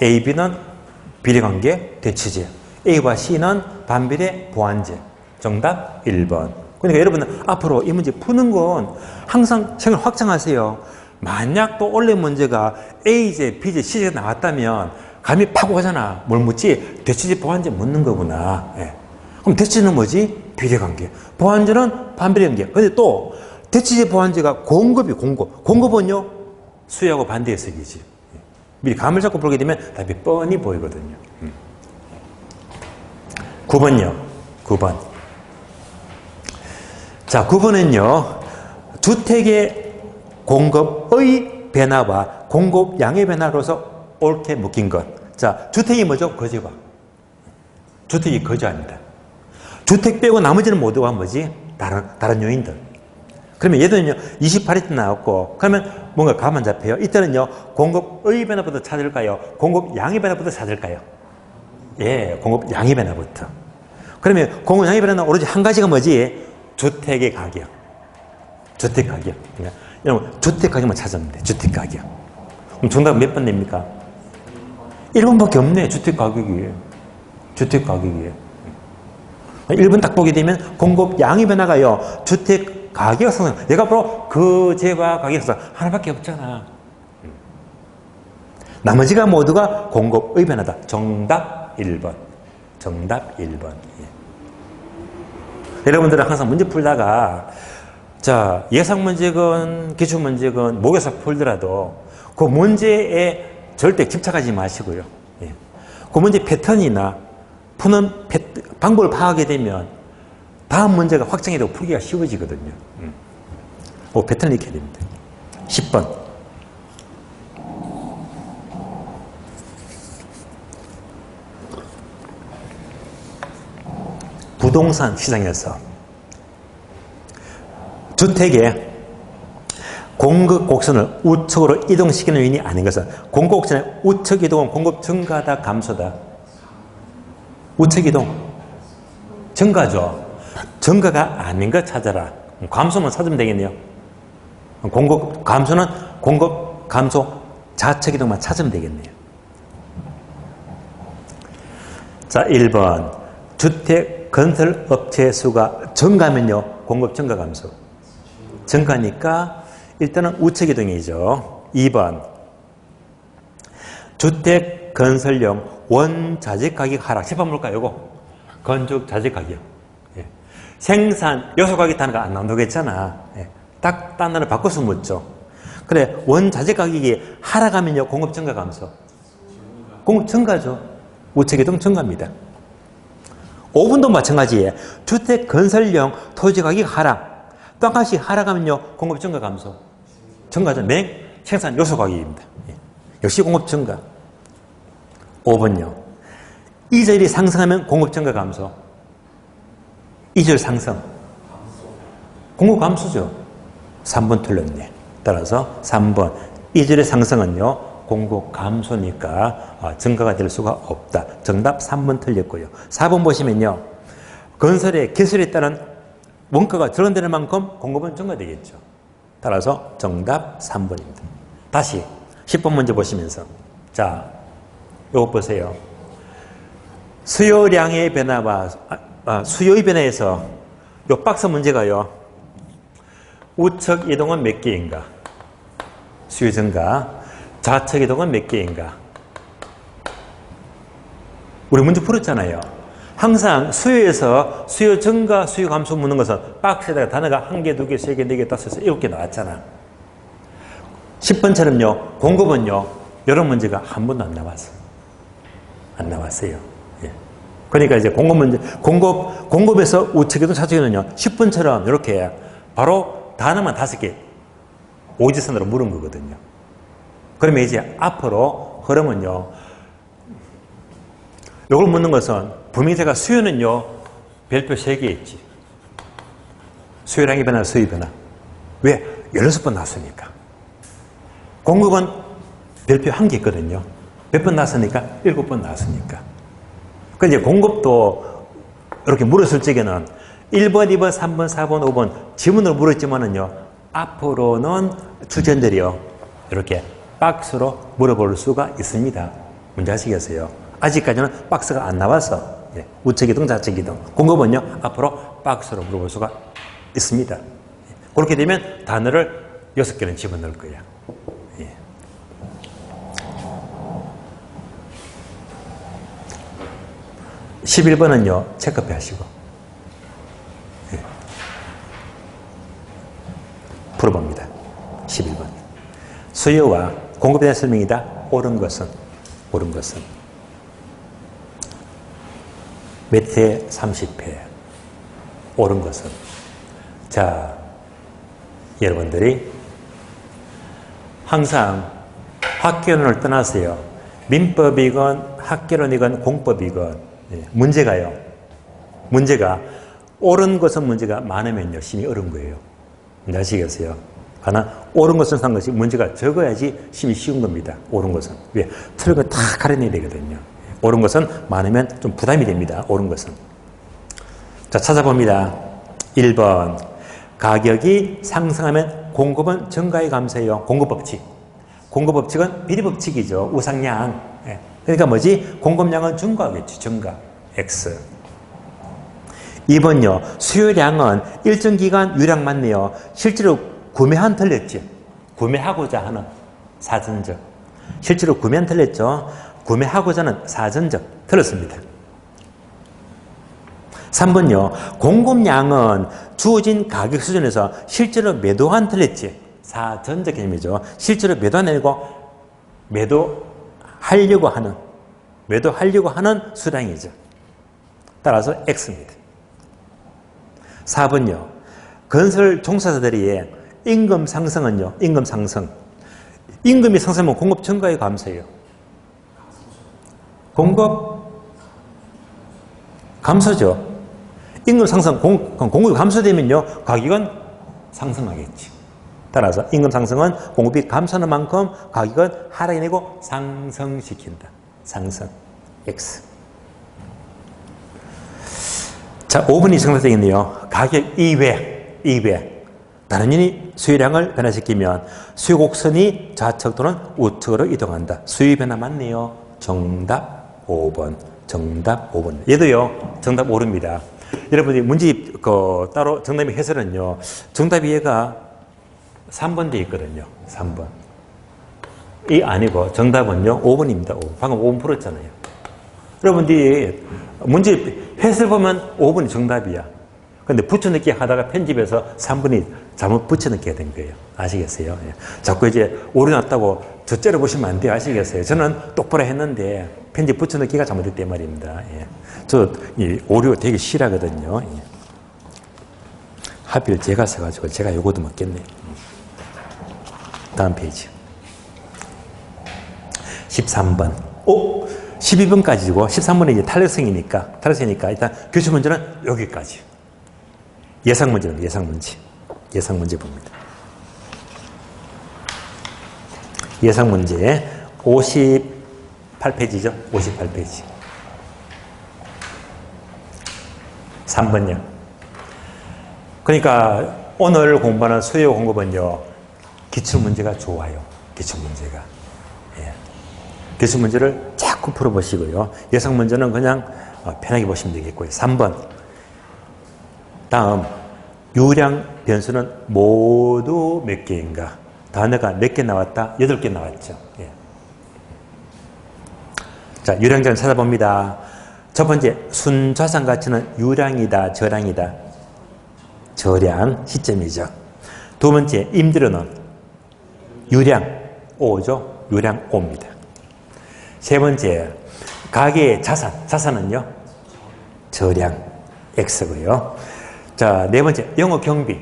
A, B는 비리관계 대체제. A와 C는 반비례 보완제. 정답 1번. 그러니까 여러분은 앞으로 이 문제 푸는 건 항상 생각을 확장하세요. 만약 또 원래 문제가 A제, B제, C제가 나왔다면 감이 파고 가잖아. 뭘 묻지? 대체제, 보완제 묻는 거구나. 예. 그럼 대체제는 뭐지? 비례관계. 보완제는 반비례관계. 근데 또 대체제, 보완제가 공급이 공급. 공급은요? 수요하고 반대 해석이지. 미리 감을 잡고 보게 되면 답이 뻔히 보이거든요. 9번요. 9번. 자, 9번은요. 주택의 공급의 변화와 공급량의 변화로서 옳게 묶인 것. 자, 주택이 뭐죠? 거제가. 주택이 거제입니다. 주택 빼고 나머지는 모두가 뭐지? 다른 요인들. 그러면 얘들은요, 28일 때 나왔고, 그러면 뭔가 감만 잡혀요. 이때는요, 공급의 변화부터 찾을까요? 공급량의 변화부터 찾을까요? 예, 공급량의 변화부터. 그러면 공급량의 변화는 오로지 한 가지가 뭐지? 주택의 가격. 주택 가격. 그러니까 여러분, 주택 가격만 찾으면 돼. 주택 가격. 그럼 정답은 몇 번 됩니까? 1번밖에 없네. 주택 가격이. 주택 가격이. 1번 딱 보게 되면 공급량의 변화가요. 주택 가격 상승. 얘가 바로 거제와 가격 상승. 하나밖에 없잖아. 나머지가 모두가 공급의 변화다. 정답 1번. 정답 1번. 예. 여러분들은 항상 문제 풀다가 자, 예상 문제건 기출 문제건 모의고사 풀더라도 그 문제에 절대 집착하지 마시고요. 예. 그 문제 패턴이나 푸는 방법을 파악하게 되면 다음 문제가 확정이 되고 풀기가 쉬워지거든요. 그 패턴을 익혀야 됩니다. 10번. 부동산 시장에서 주택의 공급 곡선을 우측으로 이동시키는 요인이 아닌 것은 공급 곡선의 우측 이동은 공급 증가다 감소다? 우측 이동 증가죠. 증가가 아닌 것 찾아라. 감소만 찾으면 되겠네요. 공급 감소는 공급 감소 좌측 이동만 찾으면 되겠네요. 자, 1번 주택 건설 업체 수가 증가면요 공급 증가 감소 증가니까 일단은 우측 이동이죠. 2번 주택 건설용 원자재 가격 하락. 10번 볼까요? 요거 건축 자재 가격. 예. 생산 요소 가격 단어가 안 나온다고 했잖아. 예. 딱 단어를 바꿔서 묻죠. 그래 원자재 가격이 하락하면요 공급 증가 감소. 공급 증가죠. 우측 이동 증가입니다. 5번도 마찬가지예요. 주택 건설용 토지 가격 하락. 땅값이 하락하면요 공급 증가 감소. 증가죠. 생산 요소 가격입니다. 예. 역시 공급 증가. 5번요. 이자율이 상승하면 공급 증가 감소. 이자율 상승. 공급 감소죠. 3번 틀렸네. 따라서 3번. 이자율의 상승은요 공급 감소니까 증가가 될 수가 없다. 정답 3번 틀렸고요. 4번 보시면요. 건설의 기술에 따른 원가가 절감되는 만큼 공급은 증가되겠죠. 따라서 정답 3번입니다. 다시 10번 문제 보시면서 자, 요거 보세요. 수요량의 변화와 수요의 변화에서 요 박스 문제가요. 우측 이동은 몇 개인가? 수요 증가. 좌측 이동은 몇 개인가? 우리 문제 풀었잖아요. 항상 수요에서 수요 증가, 수요 감소 묻는 것은 박스에다가 단어가 1개, 2개, 3개, 4개, 5개, 7개 나왔잖아. 10번처럼요, 공급은요, 이런 문제가 한 번도 안 나왔어요. 안 나왔어요. 예. 그러니까 이제 공급 문제, 공급에서 우측에도 좌측에는요, 10번처럼 이렇게 바로 단어만 5개, 오지선으로 물은 거거든요. 그러면 이제 앞으로 흐름은요, 요걸 묻는 것은 분명히 제가 수요는요, 별표 3개 있지. 수요량의 변화, 수요 변화. 왜? 16번 나왔으니까. 공급은 별표 1개 있거든요. 몇 번 나왔으니까? 7번 나왔으니까. 그 이제 공급도 이렇게 물었을 적에는 1번, 2번, 3번, 4번, 5번 지문으로 물었지만은요, 앞으로는 출전들이요, 이렇게 박스로 물어볼 수가 있습니다. 문제 아시겠어요? 아직까지는 박스가 안 나와서, 예, 우측 이동, 좌측 이동. 공급은요, 앞으로 박스로 물어볼 수가 있습니다. 그렇게 되면 단어를 6개는 집어넣을 거야. 예. 예. 11번은요, 체크해 하시고. 예. 풀어봅니다. 11번. 수요와 공급에 대한 설명이다. 옳은 것은. 매트의 30회. 옳은 것은. 자, 여러분들이 항상 학교론을 떠나세요. 민법이건 학교론이건 공법이건, 문제가 옳은 것은 문제가 많으면요, 심히 어려운 거예요. 뭔지 아시겠어요? 하나, 옳은 것은 산 것이 문제가 적어야지 심히 쉬운 겁니다. 옳은 것은. 왜? 틀린 거 다 가려내야 되거든요. 옳은 것은 많으면 좀 부담이 됩니다. 옳은 것은. 자, 찾아봅니다. 1번. 가격이 상승하면 공급은 증가에 감소해요. 공급법칙. 공급법칙은 비례법칙이죠. 우상량. 그러니까 뭐지? 공급량은 증가하겠지. 증가. X. 2번요. 수요량은 일정 기간 유량 맞네요. 실제로 구매한 틀렸지. 구매하고자 하는 사전적. 실제로 구매한 틀렸죠. 구매하고자 하는 사전적. 틀렸습니다. 3번요. 공급량은 주어진 가격 수준에서 실제로 매도한 틀렸지. 사전적 개념이죠. 실제로 매도한 아니고 매도하려고 하는 수량이죠. 따라서 X입니다. 4번요. 건설 종사자들이 임금 상승은요. 임금 상승. 임금이 상승하면 공급 증가에 감소해요. 공급 감소죠. 임금 상승, 공급이 감소되면요, 가격은 상승하겠지. 따라서 임금 상승은 공급이 감소하는 만큼 가격은 하락해내고 상승시킨다. 상승. X. 자, 5번이 정답 되겠네요. 가격 이외. 다른 요인이 수요량을 변화시키면 수요 곡선이 좌측 또는 우측으로 이동한다. 수요 변화 맞네요. 정답 5번. 정답 5번. 얘도요, 정답 오릅니다. 여러분이 문제 따로 정답의 해설은요, 정답 이해가 3번 돼 있거든요. 3번. 이 아니고 정답은요, 5번입니다. 5번. 방금 5번 풀었잖아요. 여러분들이 문제 해설 보면 5번이 정답이야. 근데 붙여넣기 하다가 편집해서 3번이 잘못 붙여넣게 된 거예요. 아시겠어요? 예. 자꾸 이제 오류났다고 저 째려보시면 안 돼요. 아시겠어요? 저는 똑바로 했는데 편집 붙여넣기가 잘못됐단 말입니다. 예. 저 이 오류 되게 싫어하거든요. 예. 하필 제가 써가지고 제가 요거도 먹겠네. 다음 페이지. 13번. 12번까지고 13번은 이제 탄력성이니까 일단 교시 문제는 여기까지. 예상 문제는 예상 문제 봅니다. 예상 문제 58페이지죠. 58페이지. 3번요. 그러니까 오늘 공부하는 수요 공급은요, 기출문제가 좋아요. 기출문제가. 예. 기출문제를 자꾸 풀어보시고요. 예상 문제는 그냥 편하게 보시면 되겠고요. 3번. 다음, 유량 변수는 모두 몇 개인가? 단어가 몇 개 나왔다? 8개 나왔죠. 예. 자, 유량자를 찾아봅니다. 첫 번째, 순좌상 가치는 유량이다, 저량이다? 저량 시점이죠. 두 번째, 임대료는 유량, O죠. 유량 O입니다. 세 번째, 가게의 자산은요? 저량 X고요. 자, 네 번째, 영업 경비.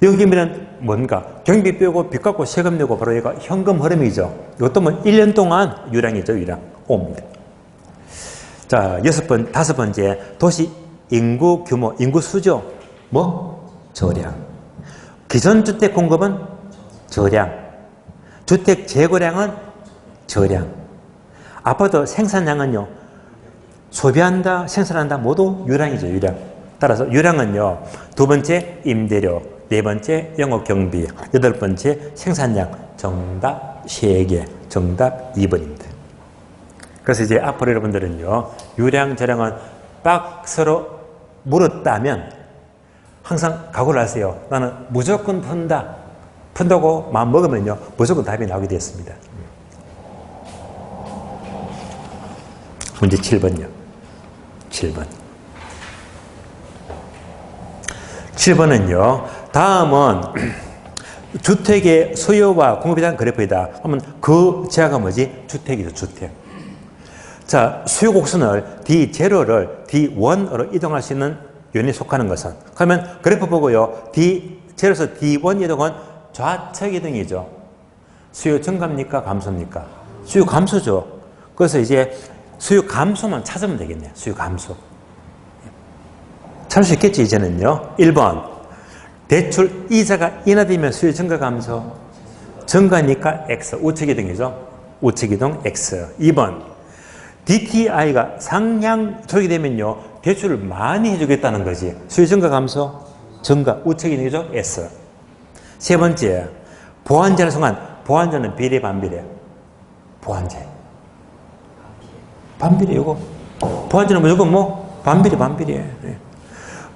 영업 경비는 뭔가? 경비 빼고 빚 갚고 세금 내고 바로 얘가 현금 흐름이죠. 이것도 뭐 1년 동안 유량이죠. 유량 O입니다. 자, 다섯 번째, 도시 인구 규모, 인구 수죠. 뭐? 저량. 기존 주택 공급은 저량. 주택 재고량은 저량. 아파트 생산량은요, 소비한다, 생산한다, 모두 유량이죠, 유량. 따라서 유량은요, 두 번째 임대료, 네 번째 영업경비, 여덟 번째 생산량. 정답 3개, 정답 2번입니다. 그래서 이제 앞으로 여러분들은요, 유량, 저량은 박스로 물었다면 항상 각오를 하세요. 나는 무조건 푼다. 푼다고 마음 먹으면요, 무조건 답이 나오게 되었습니다. 문제 7번요. 7번. 7번은요, 다음은 주택의 수요와 공급에 대한 그래프이다. 하면 그 제하가 뭐지? 주택이죠, 주택. 자, 수요 곡선을 D0를 D1으로 이동할 수 있는 요인에 속하는 것은, 그러면 그래프 보고요, D0에서 D1 이동은 좌측 이동이죠. 수요 증가입니까? 감소입니까? 수요 감소죠. 그래서 이제 수요 감소만 찾으면 되겠네요. 수요 감소. 찾을 수 있겠지, 이제는요. 1번. 대출 이자가 인하되면 수요 증가 감소. 증가니까 X. 우측 이동이죠. 우측 이동 X. 2번. DTI가 상향 조정이 되면요, 대출을 많이 해주겠다는 거지. 수요 증가 감소. 증가. 우측 이동이죠. S. 세 번째. 보완제를 성한. 보완제는 비례, 반비례. 보완제. 반비례, 이거. 보완제는 무조건 뭐? 반비례, 반비례. 네.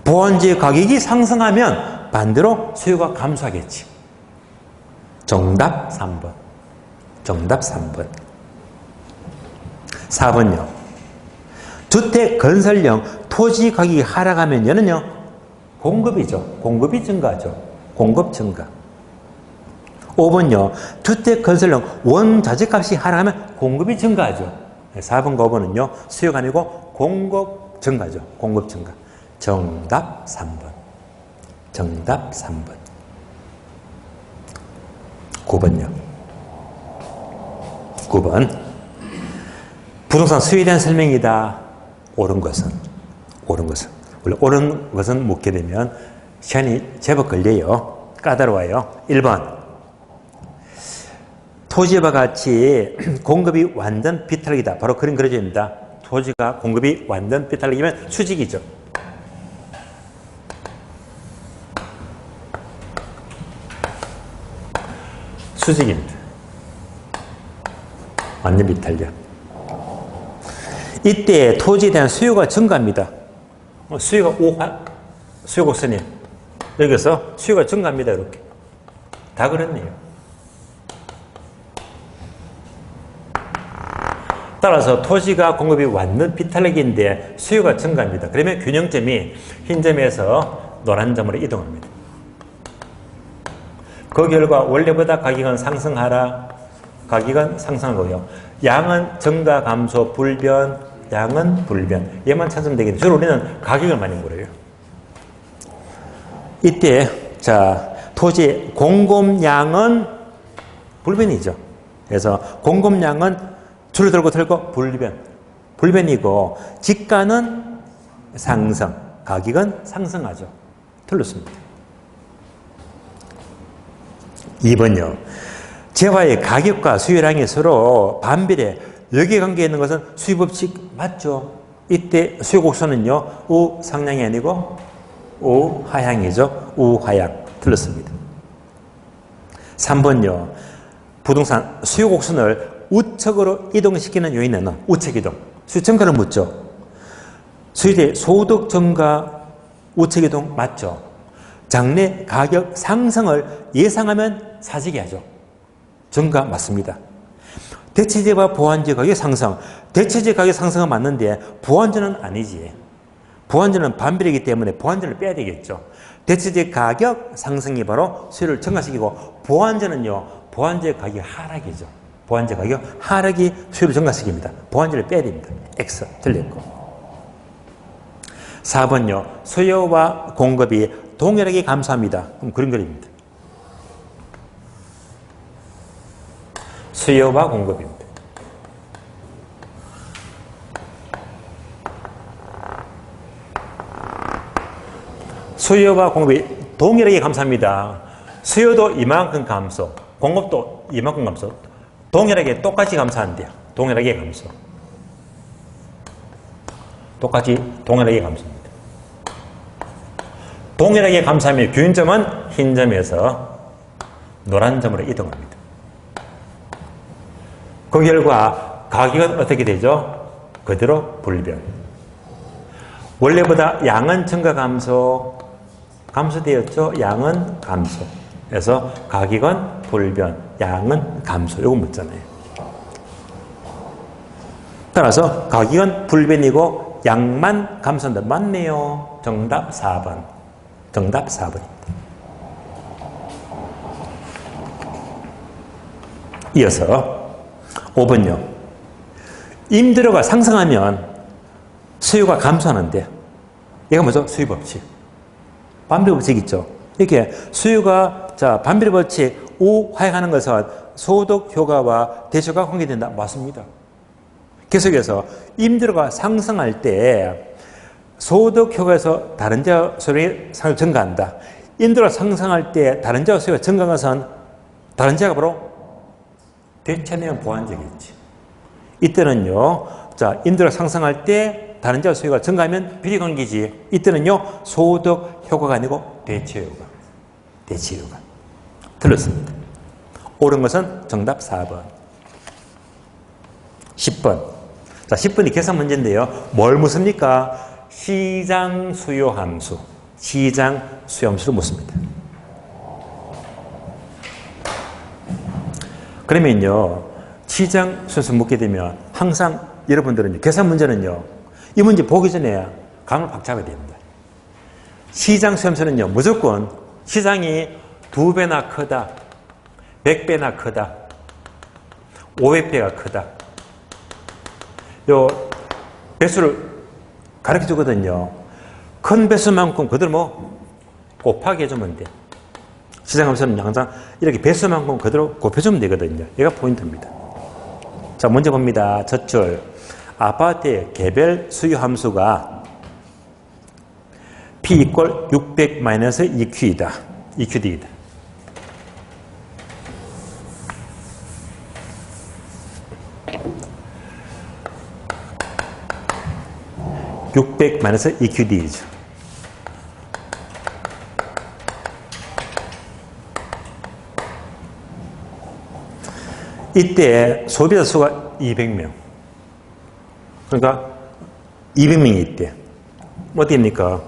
보완제 가격이 상승하면 반대로 수요가 감소하겠지. 정답 3번. 정답 3번. 4번요. 주택 건설용 토지 가격이 하락하면 얘는요, 공급이죠. 공급이 증가하죠. 공급 증가. 5번요. 주택 건설용 원자재값이 하락하면 공급이 증가하죠. 4번과 5번은요, 수요가 아니고 공급 증가죠. 공급 증가. 정답 3번. 정답 3번. 9번요. 9번. 부동산 수요에 대한 설명이다. 옳은 것은. 옳은 것은. 원래 옳은 것은 묻게 되면 시간이 제법 걸려요. 까다로워요. 1번. 토지와 같이 공급이 완전 비탈락이다. 바로 그림 그려져 있습니다. 토지가 공급이 완전 비탈락이면 수직이죠. 수직입니다. 완전 비탈력. 이때 토지에 대한 수요가 증가합니다. 수요가 수요 곡선이 여기서 수요가 증가합니다. 이렇게 다 그렇네요. 따라서 토지가 공급이 완전 비탈락인데 수요가 증가합니다. 그러면 균형점이 흰 점에서 노란 점으로 이동합니다. 그 결과 원래보다 가격은 상승하라, 가격은 상승하고요. 양은 증가, 감소, 불변, 양은 불변. 얘만 찾으면 되겠네요. 주로 우리는 가격을 많이 물어요. 이때 자, 토지 공급량은 불변이죠. 그래서 공급량은 줄어들고 들고 불변. 불변이고 지가는 상승, 가격은 상승하죠. 틀렸습니다. 2번요. 재화의 가격과 수요량이 서로 반비례, 역의관계에 있는 것은 수요법칙 맞죠? 이때 수요곡선은요, 우상향이 아니고 우하향이죠. 우하향. 틀렸습니다. 3번요. 부동산 수요곡선을 우측으로 이동시키는 요인은 우측 이동. 수요 증가를 묻죠. 수요대 소득 증가 우측 이동 맞죠? 장래 가격 상승을 예상하면 사재기 하죠. 증가 맞습니다. 대체재와 보완재 가격 상승. 대체재 가격 상승은 맞는데 보완재는 아니지. 보완재는 반비례이기 때문에 보완재를 빼야 되겠죠. 대체재 가격 상승이 바로 수요를 증가시키고 보완재는요. 보완재 가격 하락이죠. 보완재 가격 하락이 수요를 증가시킵니다. 보완재를 빼야 됩니다. X 틀렸고. 4번요. 수요와 공급이 동일하게 감소합니다. 그럼 그런 그림입니다. 수요와 공급입니다. 수요와 공급이 동일하게 감소합니다. 수요도 이만큼 감소, 공급도 이만큼 감소. 동일하게 똑같이 감소한대요. 동일하게 감소. 똑같이 동일하게 감소합니다. 동일하게 감소하면 균점은 흰 점에서 노란 점으로 이동합니다. 그 결과 가격은 어떻게 되죠? 그대로 불변. 원래보다 양은 증가 감소되었죠? 양은 감소. 그래서 가격은 불변, 양은 감소. 이거 묻잖아요. 따라서 가격은 불변이고 양만 감소한다. 맞네요. 정답 4번. 정답 4번입니다. 이어서 5번요. 임대료가 상승하면 수요가 감소하는데 이거 뭐죠? 수요 법칙. 반비례 법칙 있죠. 이렇게 수요가 반비례 법칙 우하행하는 것은 소득 효과와 대시효과가 관계된다. 맞습니다. 계속해서 임대료가 상승할 때 소득 효과에서 다른 지역 수요가 증가한다. 임대료가 상승할 때 다른 지역 수요가 증가한 것은 다른 지역가 바로 대체내용 보완적이겠지. 이때는요, 임대료가 상승할 때 다른 지역 수요가 증가하면 비례관계지. 이때는요, 소득 효과가 아니고 대체효과. 대체효과. 틀렸습니다. 옳은 것은 정답 4번. 10번. 10번이 계산 문제인데요. 뭘 묻습니까? 시장 수요 함수. 시장 수요 함수를 묻습니다. 그러면요, 시장 수요 함수 묻게 되면 항상 여러분들은 계산 문제는요, 이 문제 보기 전에 감을 박차가 됩니다. 시장 수요 함수는요, 무조건 시장이 2배나 크다, 100배나 크다, 500배가 크다. 요 배수를 가르쳐 주거든요. 큰 배수만큼 그대로 곱하기 해주면 돼. 시장 함수는 항상 이렇게 배수만큼 그대로 곱해주면 되거든요. 얘가 포인트입니다. 자, 문제 봅니다. 첫 줄. 아파트의 개별 수요 함수가 P 이퀄 600-2Q이다. 2QD이다. (600-2QD이죠) 이때 소비자 수가 200명. 그러니까 200명이 있대. 어디입니까?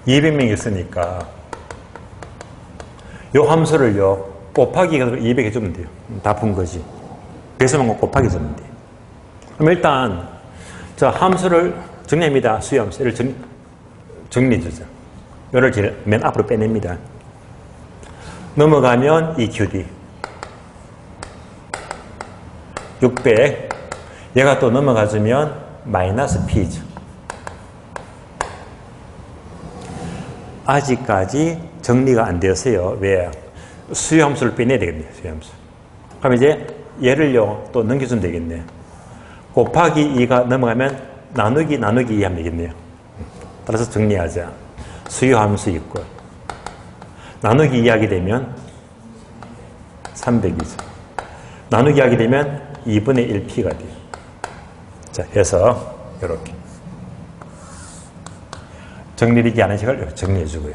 200명이 있으니까 요 함수를요 곱하기 200 해주면 돼요. 다 푼 거지. 배수만 곱하기 해주면 돼요. 그럼 일단 함수를 정리합니다. 수요 함수를 정리해 주죠. 이를 제일 맨 앞으로 빼냅니다. 넘어가면 EQD 600. 얘가 또 넘어가주면 마이너스 P죠. 아직까지 정리가 안 되었어요. 왜? 수요 함수를 빼내야 되겠네요. 수요 함수. 그럼 이제 얘를요 또 넘겨주면 되겠네. 곱하기 2가 넘어가면 나누기 2 하면 되겠네요. 따라서 정리하자. 수요 함수 있고 나누기 2 하게 되면 300이죠. 나누기 하게 되면 2분의 1P가 돼요. 자, 해서 이렇게 정리되지 않은 식을 정리해 주고요.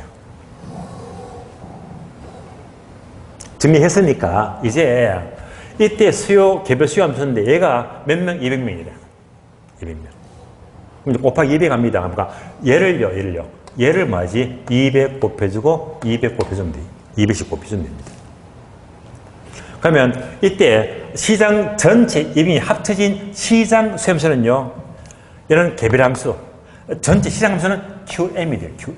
정리했으니까 이제 이때 수요, 개별 수요 함수인데 얘가 몇 명? 200명이래. 200명. 그럼 곱하기 200 합니다. 그러니까 얘를요. 얘를 뭐지? 200 곱해주고 200 곱해주면 돼. 200씩 곱해주면 됩니다. 그러면 이때 시장 전체 이미 합쳐진 시장 수렴수는요, 이런 개별함수, 전체 시장 함수는 QM이 돼요. QM.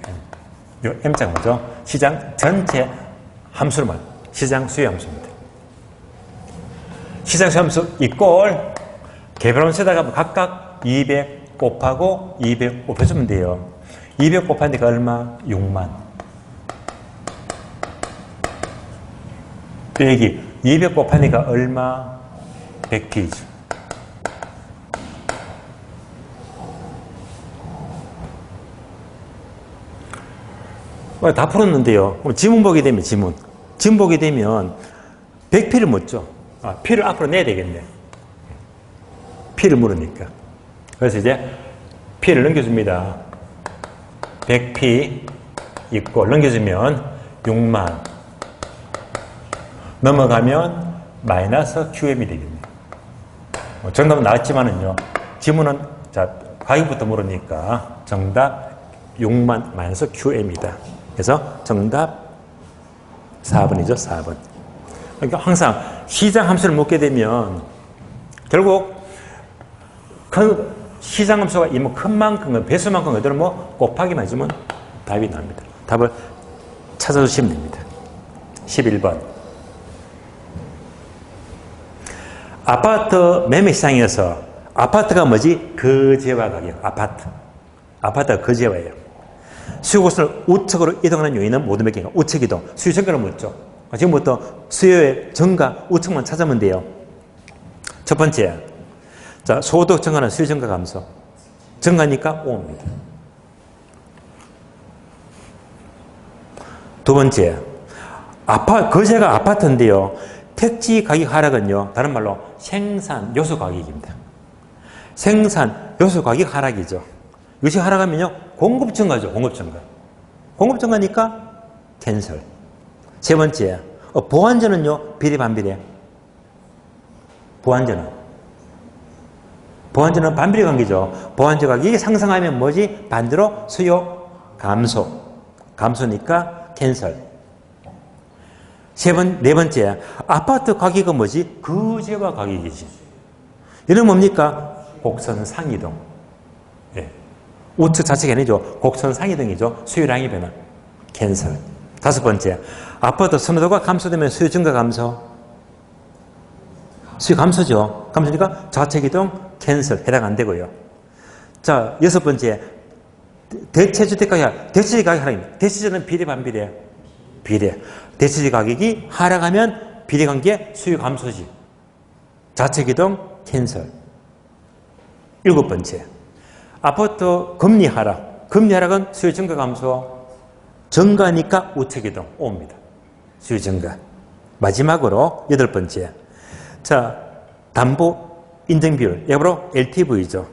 요 M자가 뭐죠? 시장 전체 함수로만 시장 수요 함수입니다. 시장 수요 함수 이꼴 개별함수에다가 각각 200 곱하고 200 곱해주면 돼요. 200 곱하니까 얼마? 6만. 빼기 200 곱하니까 얼마? 100P죠. 다 풀었는데요. 그럼 지문 보게 되면 지문 보게 되면 100P를 묻죠. P를 앞으로 내야 되겠네. P를 물으니까. 그래서 이제 P를 넘겨줍니다. 100P 있고 넘겨주면 6만. 넘어가면 마이너스 QM이 되겠네요. 정답은 나왔지만은요. 지문은 자 가격부터 물으니까 정답 6만 마이너스 QM이다. 그래서 정답 4번이죠. 4번. 그러니까 항상 시장 함수를 묻게 되면 결국 큰 시장 함수가 뭐 큰 만큼, 배수만큼 그대로 뭐 곱하기만 해주면 답이 나옵니다. 답을 찾아주시면 됩니다. 11번. 아파트 매매 시장에서 아파트가 뭐지? 거제와 가격. 아파트가 거제와예요. 수요고선을 우측으로 이동하는 요인은 모두 몇 개인가? 우측 이동. 수요 증가를 묻죠. 지금부터 수요의 증가, 우측만 찾으면 돼요. 첫 번째. 자, 소득 증가는 수요 증가 감소. 증가니까 5입니다. 두 번째. 거제가 아파트인데요. 택지 가격 하락은요, 다른 말로 생산 요소 가격입니다. 생산 요소 가격 하락이죠. 이것이 하락하면요, 공급 증가죠. 공급 증가. 공급 증가니까 캔슬. 세 번째, 보완전은요, 비례 반비례. 보완전은 반비례 관계죠. 보완저 가격이 상승하면 뭐지? 반대로 수요 감소. 감소니까 캔슬. 네 번째, 아파트 가격은 뭐지? 거제와 가격이지. 이런 뭡니까? 곡선 상이동. 예. 우측 자체가 아니죠. 곡선 상이동이죠. 수요량의 변화. 캔슬. 다섯 번째, 아파트 선호도가 감소되면 수요 증가 감소. 수요 감소죠. 감소니까 좌측 이동 캔슬. 해당 안 되고요. 자, 여섯 번째, 대체주택 가격. 대체주택 가격 하락입니다. 대체주는 비례 반비례. 비례. 대체주 가격이 하락하면 비례관계 수요 감소지. 좌측 이동 캔슬. 일곱 번째. 아파트 금리 하락. 금리 하락은 수요 증가 감소. 증가니까 우측 이동 옵니다. 수요 증가. 마지막으로 여덟 번째. 자, 담보 인정 비율. 예로 LTV죠.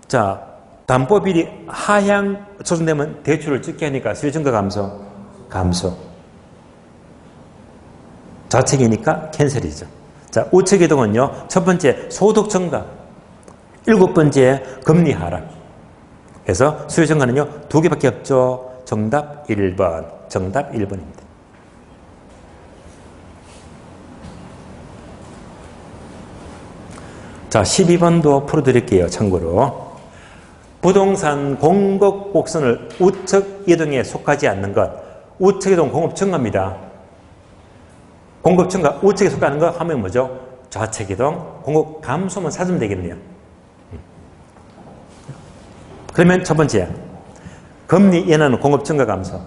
자, 담보 비율이 하향 조정되면 대출을 적게 하니까 수요 증가 감소. 좌측이니까 캔슬이죠. 자, 우측 이동은요. 첫 번째 소득 증가. 일곱 번째 금리 하락. 그래서 수요 증가는요. 두 개밖에 없죠. 정답 1번. 정답 1번입니다. 자, 12번도 풀어드릴게요. 참고로. 부동산 공급 곡선을 우측 이동에 속하지 않는 것. 우측 이동 공급 증가입니다. 공급 증가, 우측에 속하는 거 하면 뭐죠? 좌측 이동, 공급 감소만 찾으면 되겠네요. 그러면 첫 번째, 금리 인하는 공급 증가 감소.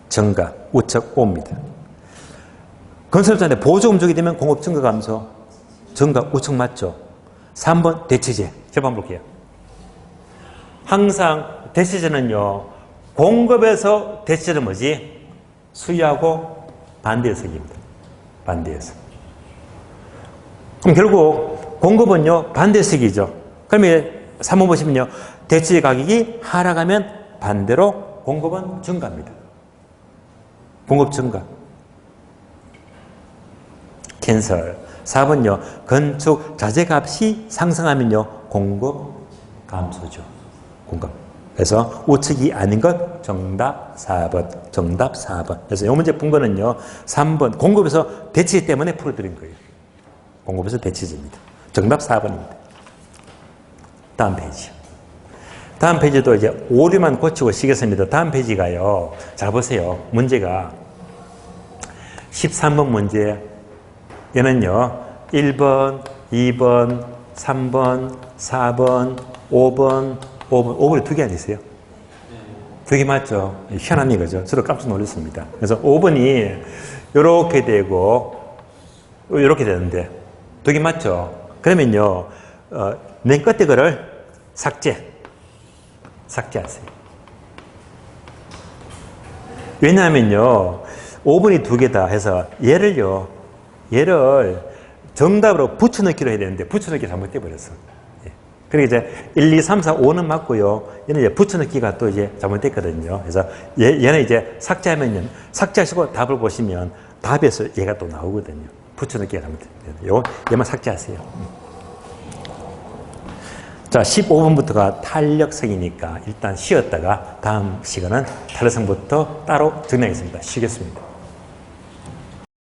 증가, 우측 옵니다. 건설업자한테 보조금 주게 되면 공급 증가 감소. 증가, 우측 맞죠? 3번 대체제. 제가 한번 볼게요. 항상 대체제는요, 공급에서 대체제는 뭐지? 수요하고 반대해석입니다. 반대해석. 그럼 결국 공급은요, 반대해석이죠. 그러면 3번 보시면요, 대체제 가격이 하락하면 반대로 공급은 증가합니다. 공급 증가. 캔슬. 4번요, 건축 자재값이 상승하면요, 공급 감소죠. 공급. 그래서 우측이 아닌 것 정답 4번. 정답 4번. 그래서 이 문제 푼 거는요. 3번. 공급에서 대치 때문에 풀어드린 거예요. 공급에서 대치제입니다. 정답 4번입니다. 다음 페이지. 다음 페이지도 이제 오류만 고치고 시겠습니다. 다음 페이지가요. 자, 보세요. 문제가 13번 문제. 얘는요. 1번, 2번, 3번, 4번, 5번, 5번에 두 개 아니세요? 두 개 맞죠? 희한한 이거죠. 저도 깜짝 놀랐습니다. 그래서 5번이 이렇게 되고 이렇게 되는데 두 개 맞죠? 그러면요. 맨 끝에 거를 삭제하세요. 왜냐하면요. 5번이 두 개다 해서 얘를 정답으로 붙여넣기로 해야 되는데 붙여넣기 잘못돼 버렸어. 그러니까 이제 1, 2, 3, 4, 5는 맞고요. 얘는 이제 붙여넣기가 또 이제 잘못됐거든요. 그래서 얘는 이제 삭제하시고 답을 보시면 답에서 얘가 또 나오거든요. 붙여넣기가 잘못됐어요. 얘만 삭제하세요. 자, 15번부터가 탄력성이니까 일단 쉬었다가 다음 시간은 탄력성부터 따로 정리하겠습니다. 쉬겠습니다.